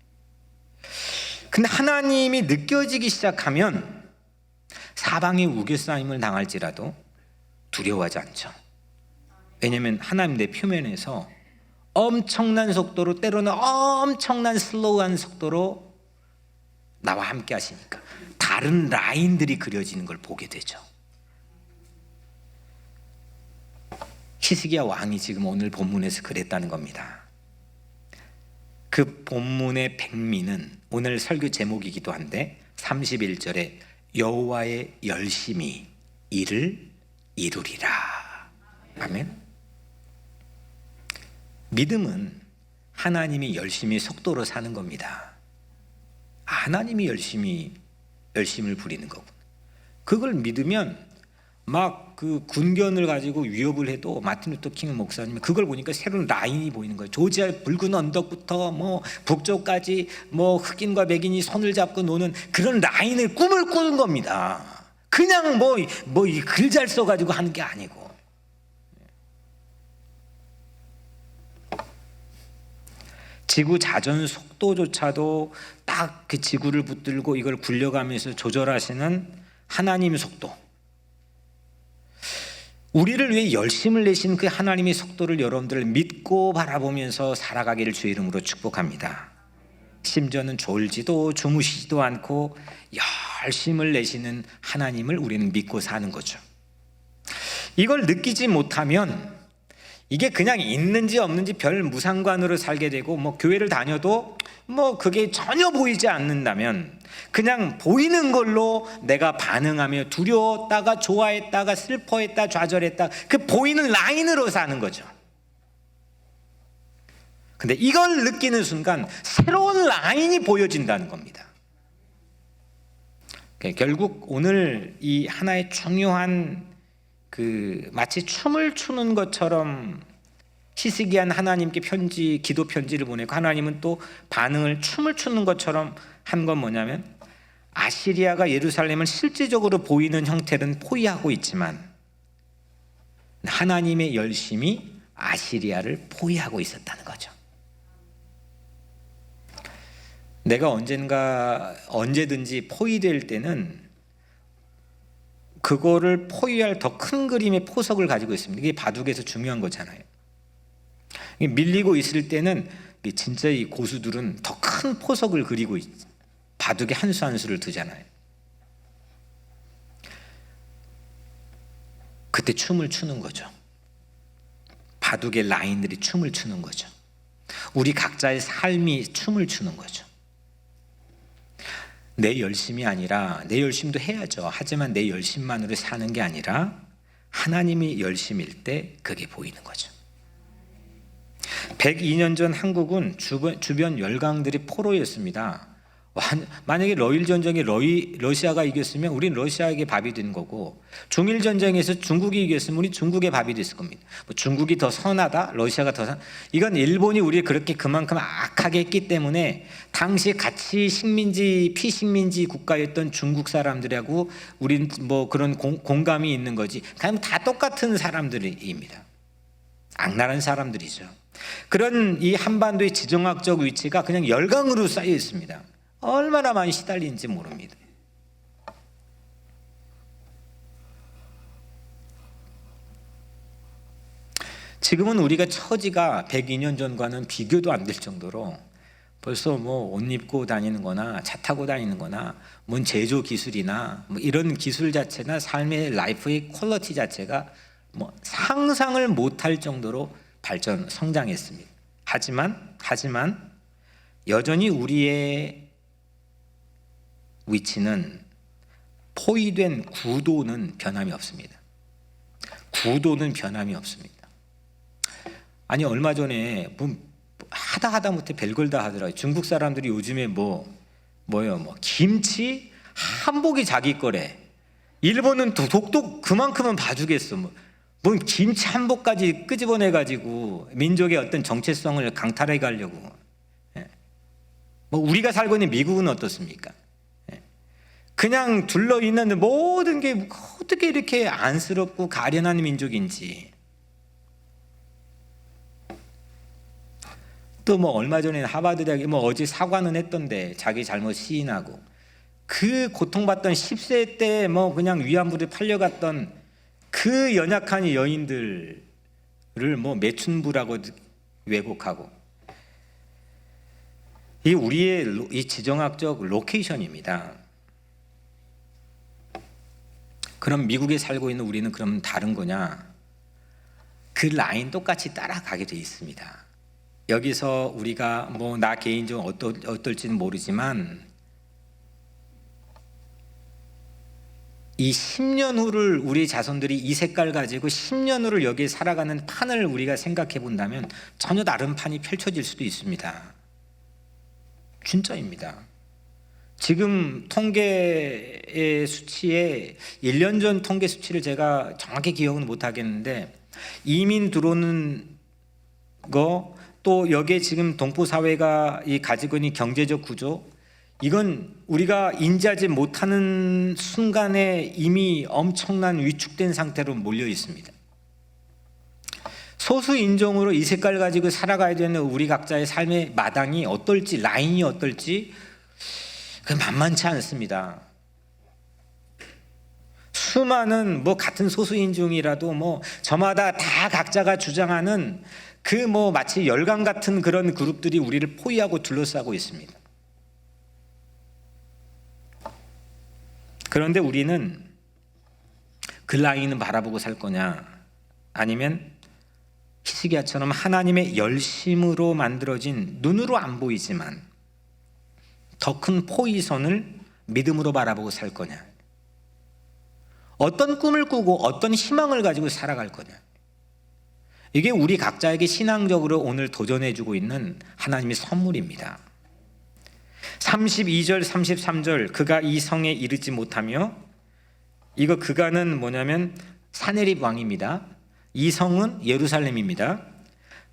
근데 하나님이 느껴지기 시작하면 사방에 우겨싸임을 당할지라도 두려워하지 않죠. 왜냐하면 하나님 내 표면에서 엄청난 속도로 때로는 엄청난 슬로우한 속도로 나와 함께 하시니까 다른 라인들이 그려지는 걸 보게 되죠. 히스기야 왕이 지금 오늘 본문에서 그랬다는 겁니다. 그 본문의 백미는 오늘 설교 제목이기도 한데 31절에 여호와의 열심히 이를 이루리라. 아멘. 믿음은 하나님이 열심히 속도로 사는 겁니다. 하나님이 열심을 부리는 거고, 그걸 믿으면 막 그 군견을 가지고 위협을 해도 마틴 루터 킹 목사님은 그걸 보니까 새로운 라인이 보이는 거예요. 조지아의 붉은 언덕부터 뭐 북쪽까지 뭐 흑인과 백인이 손을 잡고 노는 그런 라인을 꿈을 꾸는 겁니다. 그냥 뭐 글 잘 써가지고 하는 게 아니고. 지구 자전 속도조차도 딱 그 지구를 붙들고 이걸 굴려가면서 조절하시는 하나님의 속도, 우리를 위해 열심을 내신 그 하나님의 속도를 여러분들 믿고 바라보면서 살아가기를 주의 이름으로 축복합니다. 심지어는 졸지도 주무시지도 않고 열심을 내시는 하나님을 우리는 믿고 사는 거죠. 이걸 느끼지 못하면 이게 그냥 있는지 없는지 별 무상관으로 살게 되고, 뭐 교회를 다녀도 뭐 그게 전혀 보이지 않는다면 그냥 보이는 걸로 내가 반응하며 두려웠다가 좋아했다가 슬퍼했다 좌절했다, 그 보이는 라인으로 사는 거죠. 근데 이걸 느끼는 순간 새로운 라인이 보여진다는 겁니다. 결국 오늘 이 하나의 중요한 마치 춤을 추는 것처럼 히스기야는 하나님께 기도 편지를 보내고 하나님은 또 반응을 춤을 추는 것처럼 한 건 뭐냐면, 아시리아가 예루살렘을 실질적으로 보이는 형태는 포위하고 있지만 하나님의 열심이 아시리아를 포위하고 있었다는 거죠. 내가 언제든지 포위될 때는 그거를 포위할 더 큰 그림의 포석을 가지고 있습니다. 이게 바둑에서 중요한 거잖아요. 밀리고 있을 때는 진짜 이 고수들은 더 큰 포석을 그리고 바둑에 한 수 한 수를 두잖아요. 그때 춤을 추는 거죠. 바둑의 라인들이 춤을 추는 거죠. 우리 각자의 삶이 춤을 추는 거죠. 내 열심이 아니라, 내 열심도 해야죠. 하지만 내 열심만으로 사는 게 아니라 하나님이 열심일 때 그게 보이는 거죠. 102년 전 한국은 주변 열강들이 포로였습니다. 만약에 러일 전쟁에 러시아가 이겼으면 우린 러시아에게 밥이 된 거고, 중일 전쟁에서 중국이 이겼으면 우리 중국의 밥이 됐을 겁니다. 중국이 더 선하다, 러시아가 더 이건 일본이 우리를 그렇게 그만큼 악하게 했기 때문에 당시 같이 식민지 피식민지 국가였던 중국 사람들하고 우린 뭐 그런 공감이 있는 거지. 그냥 다 똑같은 사람들입니다. 악랄한 사람들이죠. 그런 이 한반도의 지정학적 위치가 그냥 열강으로 쌓여 있습니다. 얼마나 많이 시달리는지 모릅니다. 지금은 우리가 처지가 102년 전과는 비교도 안 될 정도로 벌써 뭐 옷 입고 다니는 거나 차 타고 다니는 거나 뭔 제조 기술이나 뭐 이런 기술 자체나 삶의 라이프의 퀄리티 자체가 뭐 상상을 못할 정도로 성장했습니다. 하지만 여전히 우리의 위치는, 포위된 구도는 변함이 없습니다. 구도는 변함이 없습니다. 아니 얼마 전에 하다 못해 별걸 다 하더라고요. 중국 사람들이 요즘에 김치 한복이 자기 거래. 일본은 독도 그만큼은 봐주겠어. 뭔 김치 한복까지 끄집어내 가지고 민족의 어떤 정체성을 강탈해 가려고. 우리가 살고 있는 미국은 어떻습니까? 그냥 둘러있는 모든 게 어떻게 이렇게 안쓰럽고 가련한 민족인지. 또 얼마 전에 하버드 대학에 어제 사과는 했던데, 자기 잘못 시인하고 그 고통받던 10세 때 그냥 위안부에 팔려갔던 그 연약한 여인들을 매춘부라고 왜곡하고, 이 우리의 이 지정학적 로케이션입니다. 그럼 미국에 살고 있는 우리는 그럼 다른 거냐? 그 라인 똑같이 따라가게 돼 있습니다. 여기서 우리가 뭐 나 개인적으로 어떨지는 모르지만 이 10년 후를 우리 자손들이 이 색깔 가지고 10년 후를 여기에 살아가는 판을 우리가 생각해 본다면 전혀 다른 판이 펼쳐질 수도 있습니다. 진짜입니다. 지금 통계의 수치에 1년 전 통계 수치를 제가 정확히 기억은 못 하겠는데 이민 들어오는 거 또 여기에 지금 동포 사회가 가지고 있는 경제적 구조 이건 우리가 인지하지 못하는 순간에 이미 엄청난 위축된 상태로 몰려 있습니다. 소수 인종으로 이 색깔 가지고 살아가야 되는 우리 각자의 삶의 마당이 어떨지 라인이 어떨지 그 만만치 않습니다. 수많은 뭐 같은 소수 인종이라도 뭐 저마다 다 각자가 주장하는 그 뭐 마치 열강 같은 그런 그룹들이 우리를 포위하고 둘러싸고 있습니다. 그런데 우리는 그 라인을 바라보고 살 거냐 아니면 히스기야처럼 하나님의 열심으로 만들어진 눈으로 안 보이지만 더 큰 포위선을 믿음으로 바라보고 살 거냐, 어떤 꿈을 꾸고 어떤 희망을 가지고 살아갈 거냐, 이게 우리 각자에게 신앙적으로 오늘 도전해주고 있는 하나님의 선물입니다. 32절 33절 그가 이 성에 이르지 못하며, 이거 그가는 뭐냐면 사네립 왕입니다. 이 성은 예루살렘입니다.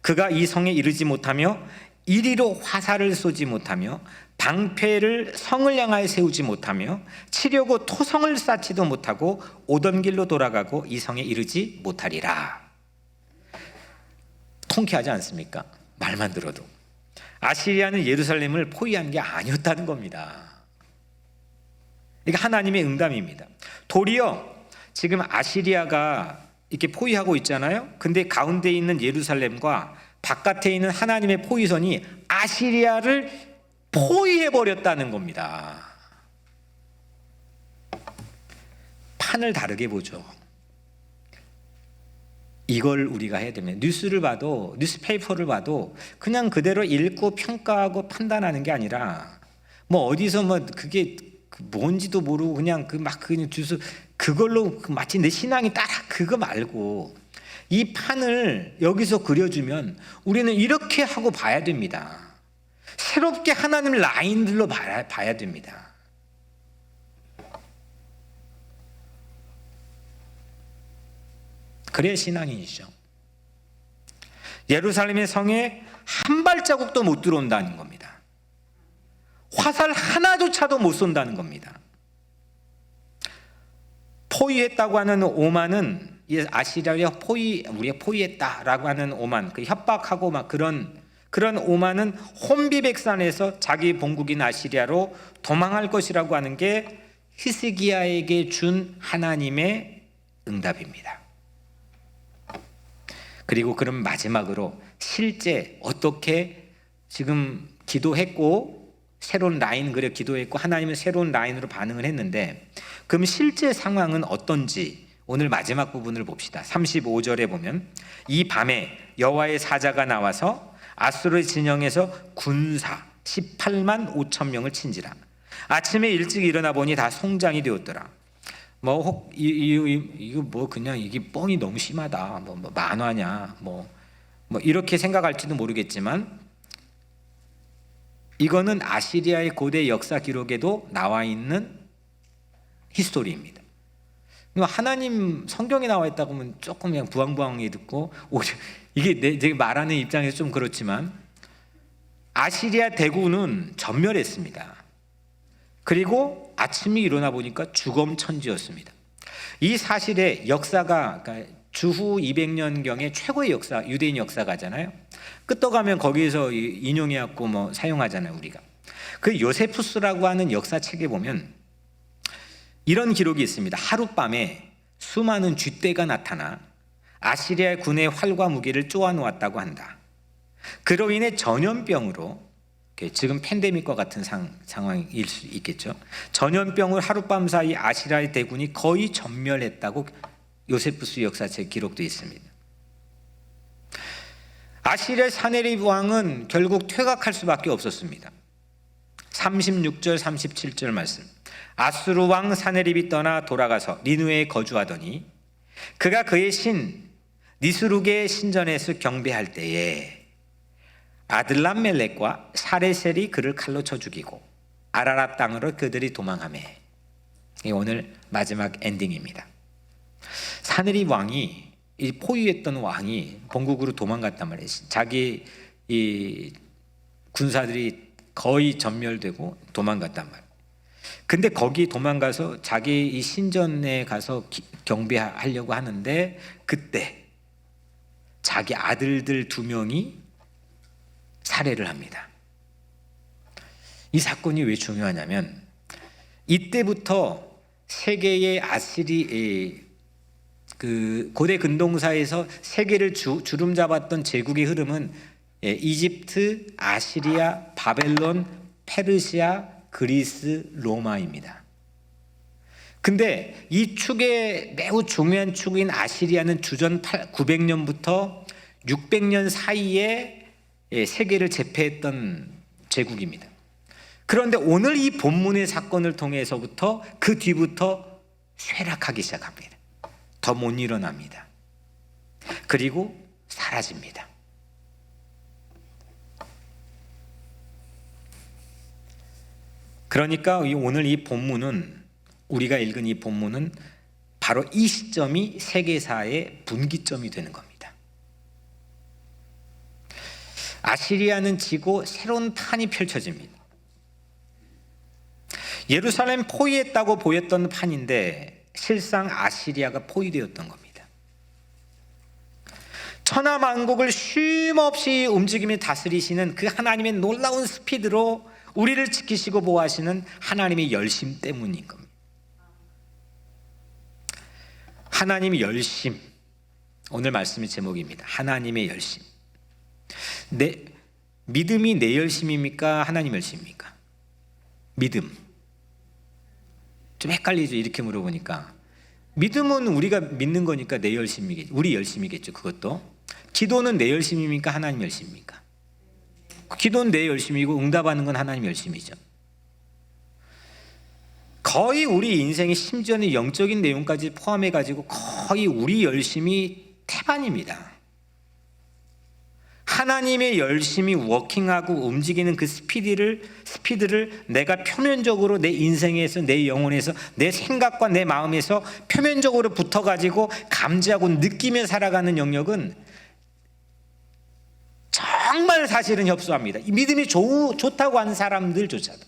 그가 이 성에 이르지 못하며 이리로 화살을 쏘지 못하며 방패를 성을 향하여 세우지 못하며 치려고 토성을 쌓지도 못하고 오던 길로 돌아가고 이 성에 이르지 못하리라. 통쾌하지 않습니까? 말만 들어도. 아시리아는 예루살렘을 포위한 게 아니었다는 겁니다. 이게 하나님의 응답입니다. 도리어 지금 아시리아가 이렇게 포위하고 있잖아요. 근데 가운데 있는 예루살렘과 바깥에 있는 하나님의 포위선이 아시리아를 포위해버렸다는 겁니다. 판을 다르게 보죠. 이걸 우리가 해야 됩니다. 뉴스를 봐도, 뉴스페이퍼를 봐도 그냥 그대로 읽고 평가하고 판단하는 게 아니라 뭐 어디서 뭐 그게 뭔지도 모르고 그냥 그냥 뉴스 그걸로 마치 내 신앙이 따라 그거 말고 이 판을 여기서 그려주면 우리는 이렇게 하고 봐야 됩니다. 새롭게 하나님 라인들로 봐야 됩니다. 그래야 신앙인이죠. 예루살렘의 성에 한 발자국도 못 들어온다는 겁니다. 화살 하나조차도 못 쏜다는 겁니다. 포위했다고 하는 오만은 아시리아가 우리가 포위했다라고 하는 오만, 그 협박하고 막 그런 오만은 혼비백산에서 자기 본국인 아시리아로 도망할 것이라고 하는 게 히스기야에게 준 하나님의 응답입니다. 그리고 그럼 마지막으로 실제 어떻게 지금 기도했고 새로운 라인 그래 기도했고 하나님은 새로운 라인으로 반응을 했는데 그럼 실제 상황은 어떤지 오늘 마지막 부분을 봅시다. 35절에 보면 이 밤에 여호와의 사자가 나와서 아수르 진영에서 군사 18만 5천 명을 친지라. 아침에 일찍 일어나 보니 다 송장이 되었더라. 이거 뭐 그냥 이게 뻥이 너무 심하다. 뭐 만화냐. 뭐 이렇게 생각할지도 모르겠지만 이거는 아시리아의 고대 역사 기록에도 나와 있는 히스토리입니다. 하나님 성경에 나와 있다고 하면 조금 그냥 부황부황히 듣고 이게 제가 말하는 입장에서 좀 그렇지만 아시리아 대군은 전멸했습니다. 그리고 아침에 일어나 보니까 주검천지였습니다. 이 사실의 역사가 그러니까 주후 200년경의 최고의 역사, 유대인 역사가잖아요. 끄떡하면 거기에서 인용해갖고 뭐 사용하잖아요, 우리가. 그 요세푸스라고 하는 역사책에 보면 이런 기록이 있습니다. 하룻밤에 수많은 쥐떼가 나타나 아시리아 군의 활과 무기를 쪼아놓았다고 한다. 그로 인해 전염병으로 지금 팬데믹과 같은 상황일 수 있겠죠. 전염병을 하룻밤 사이 아시리아의 대군이 거의 전멸했다고 요세푸스 역사책에 기록되어 있습니다. 아시리아 사네립 왕은 결국 퇴각할 수밖에 없었습니다. 36절 37절 말씀. 아수르 왕 사네립이 떠나 돌아가서 니느웨에 거주하더니 그가 그의 신 니스룩의 신전에서 경배할 때에 아들람멜렉과 사레셀이 그를 칼로 쳐 죽이고 아라랏 땅으로 그들이 도망하매. 이 오늘 마지막 엔딩입니다. 사네립 왕이, 이 포위했던 왕이 본국으로 도망갔단 말이에요. 자기 이 군사들이 거의 전멸되고 도망갔단 말이에요. 근데 거기 도망가서 자기 이 신전에 가서 경배하려고 하는데 그때 자기 아들들 2명이 살해를 합니다. 이 사건이 왜 중요하냐면 이때부터 세계의 그 고대 근동사에서 세계를 주름 잡았던 제국의 흐름은 이집트, 아시리아, 바벨론, 페르시아, 그리스, 로마입니다. 근데 이 축의 매우 중요한 축인 아시리아는 주전 900년부터 600년 사이에 세계를 제패했던 제국입니다. 그런데 오늘 이 본문의 사건을 통해서부터 그 뒤부터 쇠락하기 시작합니다. 더 못 일어납니다. 그리고 사라집니다. 그러니까 오늘 이 본문은, 우리가 읽은 이 본문은 바로 이 시점이 세계사의 분기점이 되는 겁니다. 아시리아는 지고 새로운 판이 펼쳐집니다. 예루살렘 포위했다고 보였던 판인데 실상 아시리아가 포위되었던 겁니다. 천하만국을 쉼없이 움직이며 다스리시는 그 하나님의 놀라운 스피드로 우리를 지키시고 보호하시는 하나님의 열심 때문인 겁니다. 하나님의 열심, 오늘 말씀의 제목입니다. 하나님의 열심. 믿음이 내 열심입니까? 하나님 열심입니까? 믿음. 좀 헷갈리죠. 이렇게 물어보니까. 믿음은 우리가 믿는 거니까 내 열심이겠죠. 우리 열심이겠죠. 그것도. 기도는 내 열심입니까? 하나님 열심입니까? 기도는 내 열심이고 응답하는 건 하나님 열심이죠. 거의 우리 인생의 심지어는 영적인 내용까지 포함해가지고 거의 우리 열심이 태반입니다. 하나님의 열심히 워킹하고 움직이는 그 스피드를 내가 표면적으로 내 인생에서, 내 영혼에서, 내 생각과 내 마음에서 표면적으로 붙어가지고 감지하고 느끼며 살아가는 영역은 정말 사실은 협소합니다. 믿음이 좋다고 하는 사람들조차도.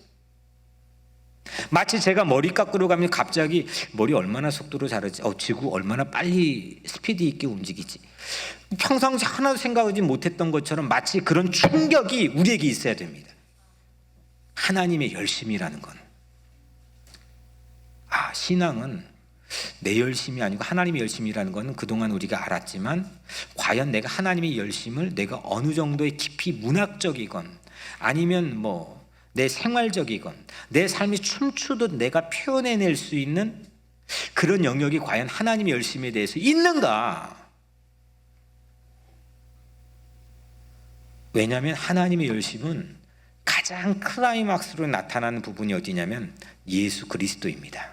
마치 제가 머리 깎으러 가면 갑자기 머리 얼마나 속도로 자르지, 지구 얼마나 빨리 스피드 있게 움직이지, 평상시 하나도 생각하지 못했던 것처럼 마치 그런 충격이 우리에게 있어야 됩니다. 하나님의 열심이라는 건, 신앙은 내 열심이 아니고 하나님의 열심이라는 것은 그동안 우리가 알았지만 과연 내가 하나님의 열심을 내가 어느 정도의 깊이 문학적이건 아니면 내 생활적이건 내 삶이 춤추듯 내가 표현해낼 수 있는 그런 영역이 과연 하나님의 열심에 대해서 있는가? 왜냐하면 하나님의 열심은 가장 클라이막스로 나타나는 부분이 어디냐면 예수 그리스도입니다.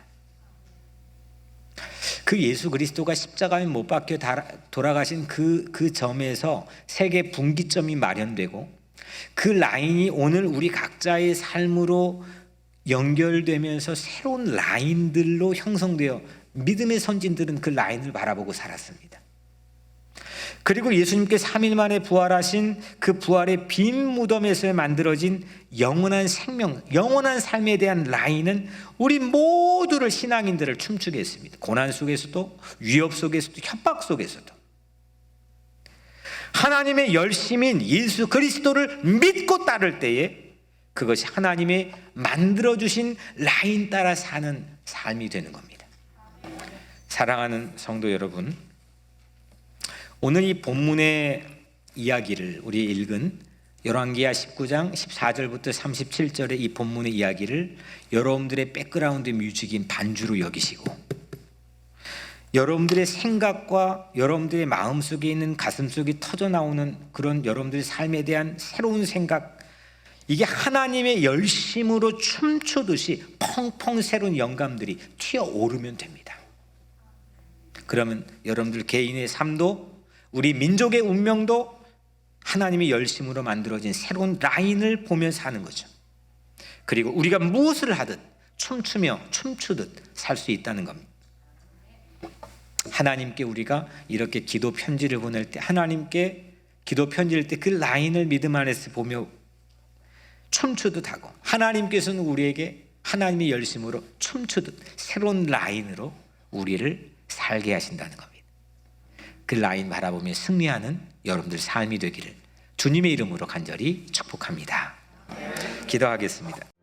그 예수 그리스도가 십자가에 못 박혀 돌아가신 그 점에서 세계 분기점이 마련되고 그 라인이 오늘 우리 각자의 삶으로 연결되면서 새로운 라인들로 형성되어 믿음의 선진들은 그 라인을 바라보고 살았습니다. 그리고 예수님께 3일 만에 부활하신 그 부활의 빈 무덤에서 만들어진 영원한 생명, 영원한 삶에 대한 라인은 우리 모두를, 신앙인들을 춤추게 했습니다. 고난 속에서도, 위협 속에서도, 협박 속에서도. 하나님의 열심인 예수 그리스도를 믿고 따를 때에 그것이 하나님의 만들어주신 라인 따라 사는 삶이 되는 겁니다. 사랑하는 성도 여러분, 오늘 이 본문의 이야기를, 우리 읽은 열왕기하 19장 14절부터 37절의 이 본문의 이야기를 여러분들의 백그라운드 뮤직인 반주로 여기시고 여러분들의 생각과 여러분들의 마음속에 있는 가슴속에 터져나오는 그런 여러분들의 삶에 대한 새로운 생각, 이게 하나님의 열심으로 춤추듯이 펑펑 새로운 영감들이 튀어오르면 됩니다. 그러면 여러분들 개인의 삶도 우리 민족의 운명도 하나님의 열심으로 만들어진 새로운 라인을 보면서 하는 거죠. 그리고 우리가 무엇을 하든 춤추며 춤추듯 살 수 있다는 겁니다. 하나님께 우리가 이렇게 기도 편지를 보낼 때, 하나님께 기도 편지를 때 그 라인을 믿음 안에서 보며 춤추듯 하고, 하나님께서는 우리에게 하나님의 열심으로 춤추듯 새로운 라인으로 우리를 살게 하신다는 겁니다. 그 라인 바라보며 승리하는 여러분들 삶이 되기를 주님의 이름으로 간절히 축복합니다. 기도하겠습니다.